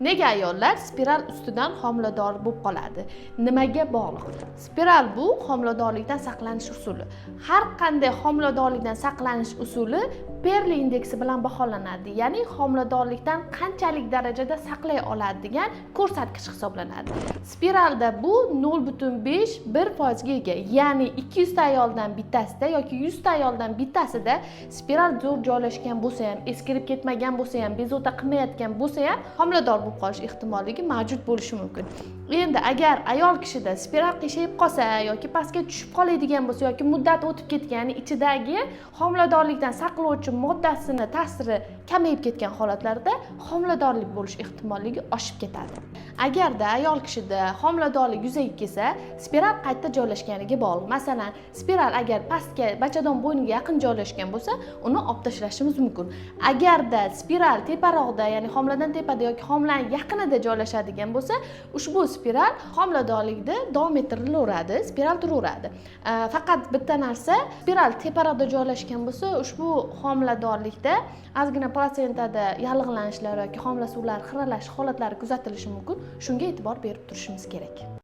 Nega ayollar spiral ustidan homilador bo'lib qoladi? Nimaga bog'liq? Spiral bu homiladorlikdan saqlanish usuli. Har qanday homiladorlikdan saqlanish usuli Perli indeksi bilan baholanadi. Ya'ni homiladorlikdan qanchalik darajada saqlay oladi degan ko'rsatkich hisoblanadi. Spiralda bu 0,5-1% ga ega. Ya'ni 200 ta ayoldan bittasida yoki 100 ta ayoldan bittasida spiral zo'r joylashgan bo'lsa ham, eskirib ketmagan bo'lsa ham, bezovta qilmayotgan bo'lsa ham homilador bo'lib qolish ehtimolligi mavjud bo'lishi mumkin. Endi agar ayol kishida spiral qiyshayib qolsa yoki pastga tushib qoladigan bo'lsa yoki muddat o'tib ketgan, ichidagi homiladorlikdan saqlovchi moddasini ta'siri kamayib ketgan holatlarda homiladorlik bo'lish ehtimolligi oshib ketadi. Agarda ayol kishida homiladorlik yuzaga kelsa, spiral qayerda joylashganiga bog'liq. Masalan, spiral agar pastga, bachadon bo'yniga yaqin joylashgan bo'lsa, uni olib tashlashimiz mumkin. Agarda spiral teparoqda, ya'ni homiladan tepada yoki homilaning yaqinida joylashadigan bo'lsa, ushbu spiral homiladorlikda davom ettirilaveradi, spiral turaveradi. Faqat bitta narsa, spiral teparoqda joylashgan bo'lsa, ushbu homiladorlikda ozgina platsentada yallig'lanishlar yoki homila suvlari xiralash holatlari kuzatilishi mumkin. Shunga e'tibor berib turishimiz kerak.